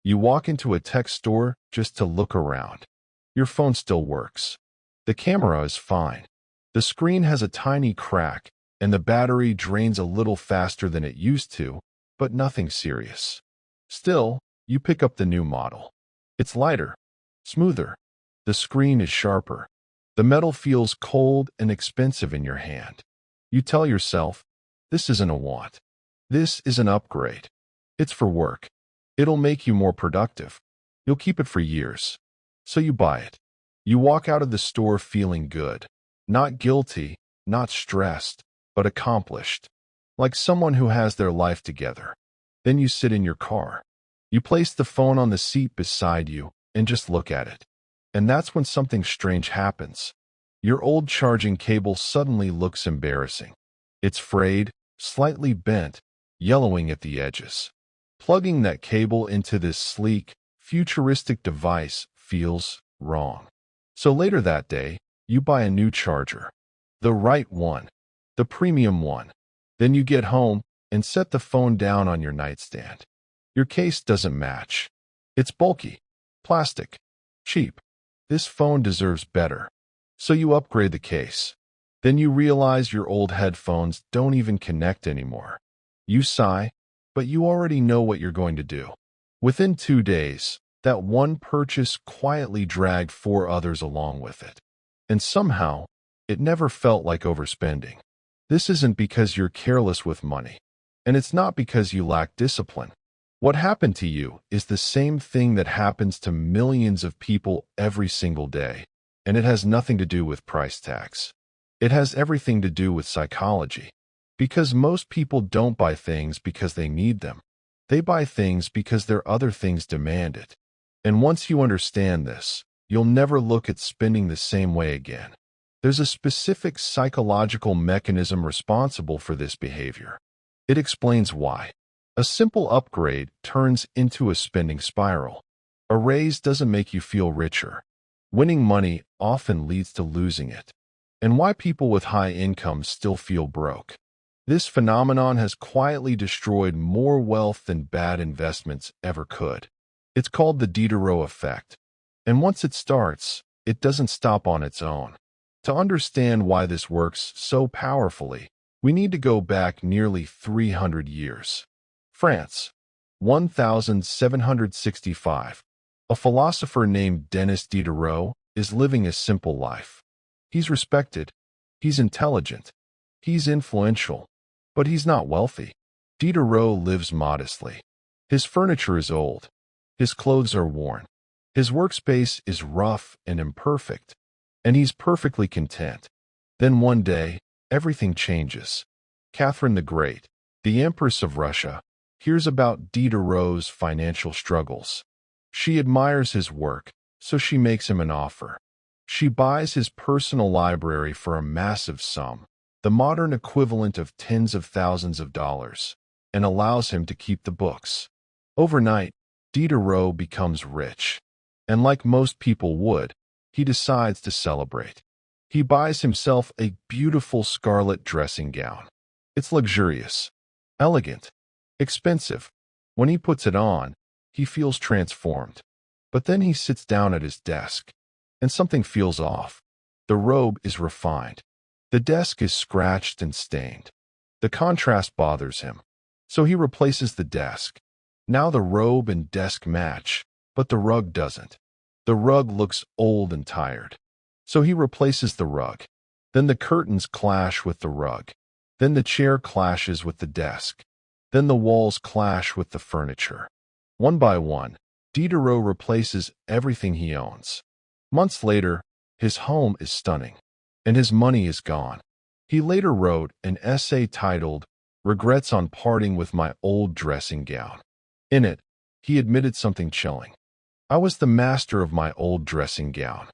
You walk into a tech store just to look around. Your phone still works. The camera is fine. The screen has a tiny crack, and the battery drains a little faster than it used to, but nothing serious. Still, you pick up the new model. It's lighter, smoother. The screen is sharper. The metal feels cold and expensive in your hand. You tell yourself, this isn't a want. This is an upgrade. It's for work. It'll make you more productive. You'll keep it for years. So you buy it. You walk out of the store feeling good. Not guilty, not stressed, but accomplished. Like someone who has their life together. Then you sit in your car. You place the phone on the seat beside you and just look at it. And that's when something strange happens. Your old charging cable suddenly looks embarrassing. It's frayed, slightly bent, yellowing at the edges. Plugging that cable into this sleek, futuristic device feels wrong. So later that day, you buy a new charger. The right one. The premium one. Then you get home and set the phone down on your nightstand. Your case doesn't match. It's bulky, plastic, cheap. This phone deserves better. So you upgrade the case. Then you realize your old headphones don't even connect anymore. You sigh, but you already know what you're going to do. Within 2 days, that one purchase quietly dragged 4 others along with it. And somehow, it never felt like overspending. This isn't because you're careless with money. And it's not because you lack discipline. What happened to you is the same thing that happens to millions of people every single day. And it has nothing to do with price tags. It has everything to do with psychology. Because most people don't buy things because they need them. They buy things because their other things demand it. And once you understand this, you'll never look at spending the same way again. There's a specific psychological mechanism responsible for this behavior. It explains why. A simple upgrade turns into a spending spiral. A raise doesn't make you feel richer. Winning money often leads to losing it. And why people with high incomes still feel broke. This phenomenon has quietly destroyed more wealth than bad investments ever could. It's called the Diderot Effect. And once it starts, it doesn't stop on its own. To understand why this works so powerfully, we need to go back nearly 300 years. France, 1765. A philosopher named Denis Diderot is living a simple life. He's respected, he's intelligent, he's influential, but he's not wealthy. Diderot lives modestly. His furniture is old. His clothes are worn. His workspace is rough and imperfect, and he's perfectly content. Then one day, everything changes. Catherine the Great, the Empress of Russia, hears about Diderot's financial struggles. She admires his work, so she makes him an offer. She buys his personal library for a massive sum, the modern equivalent of tens of thousands of dollars, and allows him to keep the books. Overnight, Diderot becomes rich. And like most people would, he decides to celebrate. He buys himself a beautiful scarlet dressing gown. It's luxurious, elegant, expensive. When he puts it on, he feels transformed. But then he sits down at his desk, and something feels off. The robe is refined. The desk is scratched and stained. The contrast bothers him. So he replaces the desk. Now the robe and desk match, but the rug doesn't. The rug looks old and tired. So he replaces the rug. Then the curtains clash with the rug. Then the chair clashes with the desk. Then the walls clash with the furniture. One by one, Diderot replaces everything he owns. Months later, his home is stunning, and his money is gone. He later wrote an essay titled, "Regrets on Parting with My Old Dressing Gown." In it, he admitted something chilling. I was the master of my old dressing gown.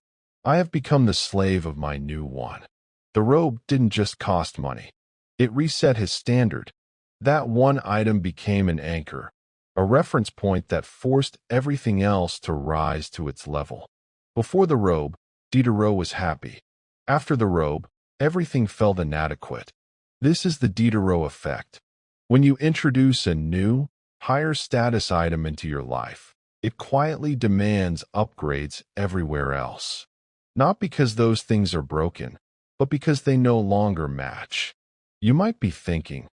I have become the slave of my new one. The robe didn't just cost money. It reset his standard. That one item became an anchor, a reference point that forced everything else to rise to its level. Before the robe, Diderot was happy. After the robe, everything felt inadequate. This is the Diderot effect. When you introduce a new, higher status item into your life, It quietly demands upgrades everywhere else. Not because those things are broken, but because they no longer match. You might be thinking,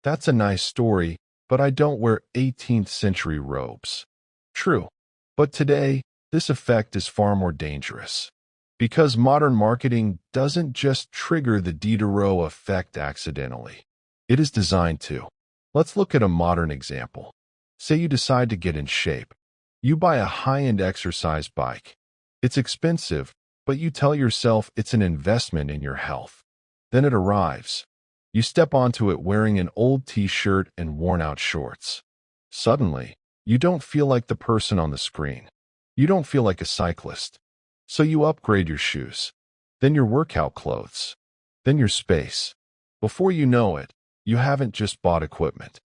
that's a nice story, but I don't wear 18th century robes. True. But today, this effect is far more dangerous. Because modern marketing doesn't just trigger the Diderot effect accidentally. It is designed to. Let's look at a modern example. Say you decide to get in shape. You buy a high-end exercise bike. It's expensive, but you tell yourself it's an investment in your health. Then it arrives. You step onto it wearing an old t-shirt and worn-out shorts. Suddenly, you don't feel like the person on the screen. You don't feel like a cyclist. So you upgrade your shoes, then your workout clothes, then your space. Before you know it, you haven't just bought equipment.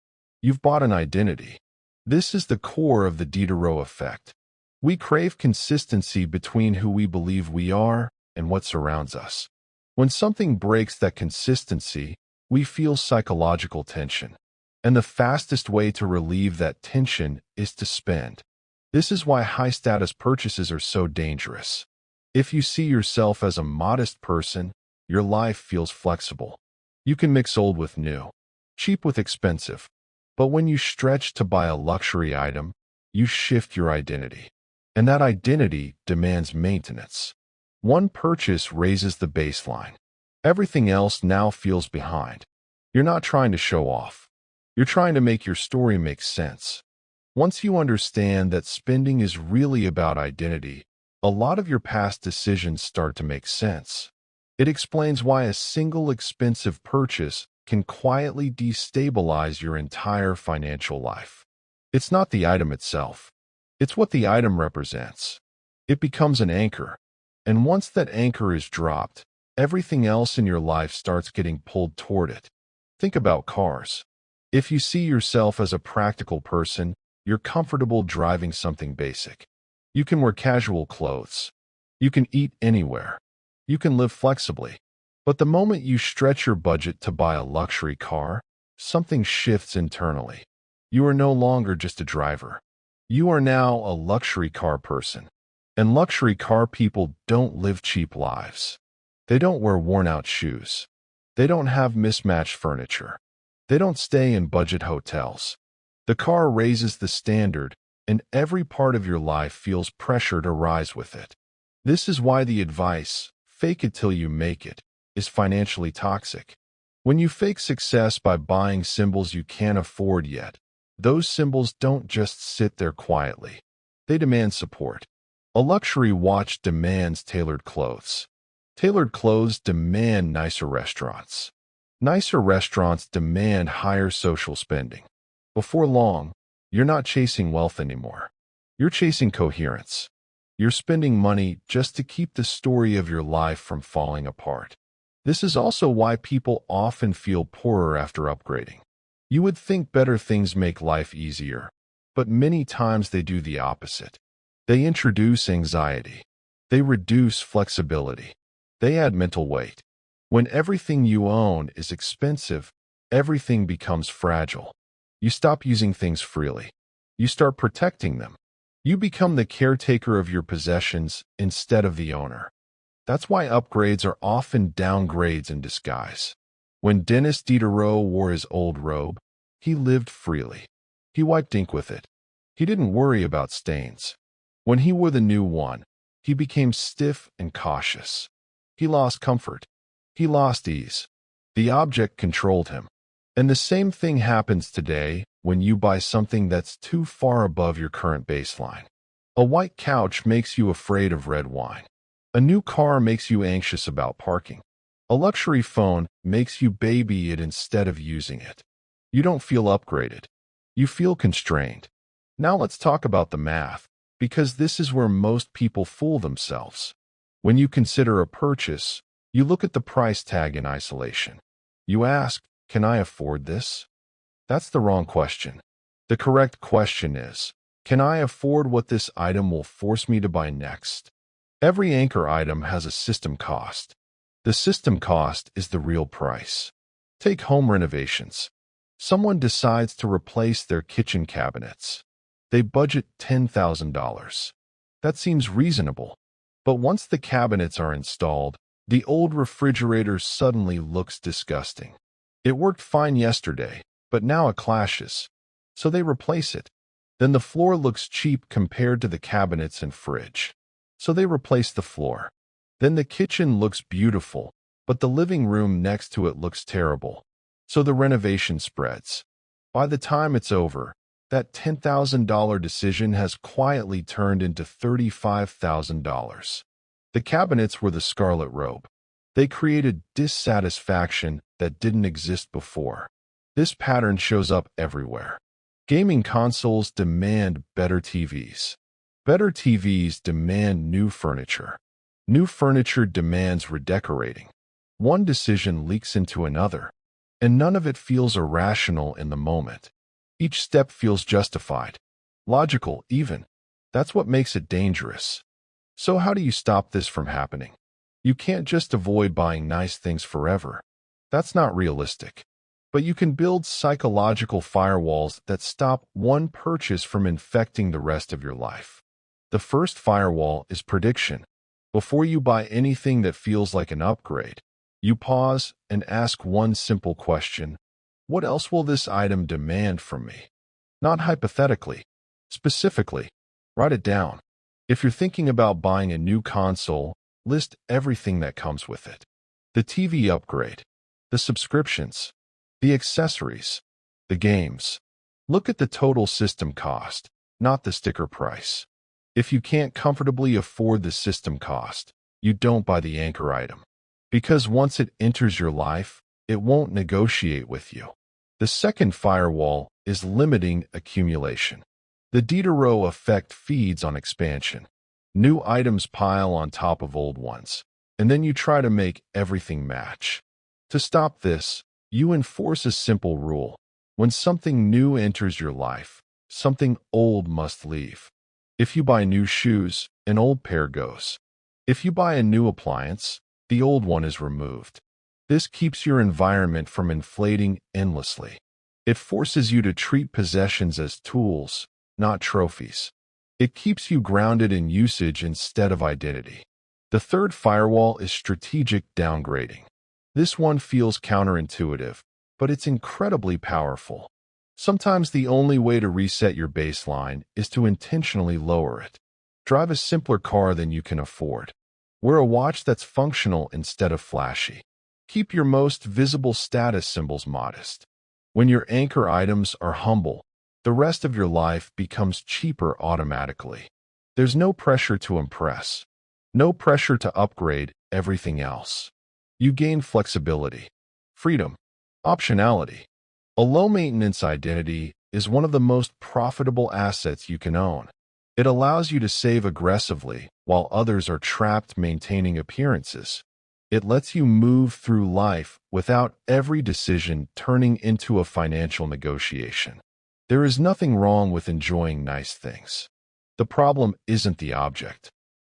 You've bought an identity. This is the core of the Diderot effect. We crave consistency between who we believe we are and what surrounds us. When something breaks that consistency, we feel psychological tension. And the fastest way to relieve that tension is to spend. This is why high-status purchases are so dangerous. If you see yourself as a modest person, your life feels flexible. You can mix old with new, cheap with expensive. But when you stretch to buy a luxury item, you shift your identity. And that identity demands maintenance. One purchase raises the baseline. Everything else now feels behind. You're not trying to show off. You're trying to make your story make sense. Once you understand that spending is really about identity, a lot of your past decisions start to make sense. It explains why a single expensive purchase can quietly destabilize your entire financial life. It's not the item itself. It's what the item represents. It becomes an anchor. And once that anchor is dropped, everything else in your life starts getting pulled toward it. Think about cars. If you see yourself as a practical person, you're comfortable driving something basic. You can wear casual clothes. You can eat anywhere. You can live flexibly. But the moment you stretch your budget to buy a luxury car, something shifts internally. You are no longer just a driver. You are now a luxury car person. And luxury car people don't live cheap lives. They don't wear worn-out shoes. They don't have mismatched furniture. They don't stay in budget hotels. The car raises the standard, and every part of your life feels pressure to rise with it. This is why the advice, fake it till you make it, is financially toxic. When you fake success by buying symbols you can't afford yet, those symbols don't just sit there quietly. They demand support. A luxury watch demands tailored clothes. Tailored clothes demand nicer restaurants. Nicer restaurants demand higher social spending. Before long, you're not chasing wealth anymore. You're chasing coherence. You're spending money just to keep the story of your life from falling apart. This is also why people often feel poorer after upgrading. You would think better things make life easier, but many times they do the opposite. They introduce anxiety. They reduce flexibility. They add mental weight. When everything you own is expensive, everything becomes fragile. You stop using things freely. You start protecting them. You become the caretaker of your possessions instead of the owner. That's why upgrades are often downgrades in disguise. When Denis Diderot wore his old robe, he lived freely. He wiped ink with it. He didn't worry about stains. When he wore the new one, he became stiff and cautious. He lost comfort. He lost ease. The object controlled him. And the same thing happens today when you buy something that's too far above your current baseline. A white couch makes you afraid of red wine. A new car makes you anxious about parking. A luxury phone makes you baby it instead of using it. You don't feel upgraded. You feel constrained. Now let's talk about the math, because this is where most people fool themselves. When you consider a purchase, you look at the price tag in isolation. You ask, can I afford this? That's the wrong question. The correct question is, can I afford what this item will force me to buy next? Every anchor item has a system cost. The system cost is the real price. Take home renovations. Someone decides to replace their kitchen cabinets. They budget $10,000. That seems reasonable. But once the cabinets are installed, the old refrigerator suddenly looks disgusting. It worked fine yesterday, but now it clashes. So they replace it. Then the floor looks cheap compared to the cabinets and fridge. So they replace the floor. Then the kitchen looks beautiful, but the living room next to it looks terrible. So the renovation spreads. By the time it's over, that $10,000 decision has quietly turned into $35,000. The cabinets were the scarlet robe. They created dissatisfaction that didn't exist before. This pattern shows up everywhere. Gaming consoles demand better TVs. Better TVs demand new furniture. New furniture demands redecorating. One decision leaks into another, and none of it feels irrational in the moment. Each step feels justified, logical even. That's what makes it dangerous. So how do you stop this from happening? You can't just avoid buying nice things forever. That's not realistic. But you can build psychological firewalls that stop one purchase from infecting the rest of your life. The first firewall is prediction. Before you buy anything that feels like an upgrade, you pause and ask one simple question: what else will this item demand from me? Not hypothetically, specifically. Write it down. If you're thinking about buying a new console, list everything that comes with it. The TV upgrade, the subscriptions, the accessories, the games. Look at the total system cost, not the sticker price. If you can't comfortably afford the system cost, you don't buy the anchor item. Because once it enters your life, it won't negotiate with you. The second firewall is limiting accumulation. The Diderot Effect feeds on expansion. New items pile on top of old ones, and then you try to make everything match. To stop this, you enforce a simple rule. When something new enters your life, something old must leave. If you buy new shoes, an old pair goes. If you buy a new appliance, the old one is removed. This keeps your environment from inflating endlessly. It forces you to treat possessions as tools, not trophies. It keeps you grounded in usage instead of identity. The third firewall is strategic downgrading. This one feels counterintuitive, but it's incredibly powerful. Sometimes the only way to reset your baseline is to intentionally lower it. Drive a simpler car than you can afford. Wear a watch that's functional instead of flashy. Keep your most visible status symbols modest. When your anchor items are humble, the rest of your life becomes cheaper automatically. There's no pressure to impress. No pressure to upgrade everything else. You gain flexibility, freedom, optionality. A low-maintenance identity is one of the most profitable assets you can own. It allows you to save aggressively while others are trapped maintaining appearances. It lets you move through life without every decision turning into a financial negotiation. There is nothing wrong with enjoying nice things. The problem isn't the object.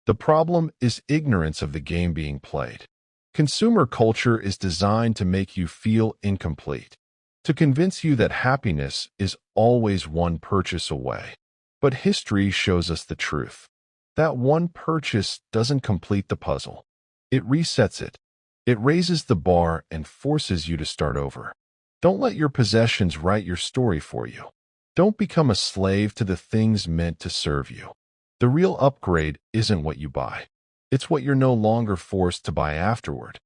The problem is ignorance of the game being played. Consumer culture is designed to make you feel incomplete, to convince you that happiness is always one purchase away. But history shows us the truth. That one purchase doesn't complete the puzzle. It resets it. It raises the bar and forces you to start over. Don't let your possessions write your story for you. Don't become a slave to the things meant to serve you. The real upgrade isn't what you buy. It's what you're no longer forced to buy afterward.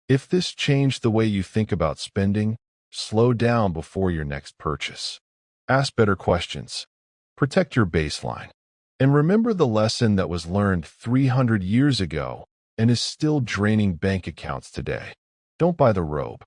If this changed the way you think about spending, slow down before your next purchase. Ask better questions. Protect your baseline. And remember the lesson that was learned 300 years ago and is still draining bank accounts today. Don't buy the robe.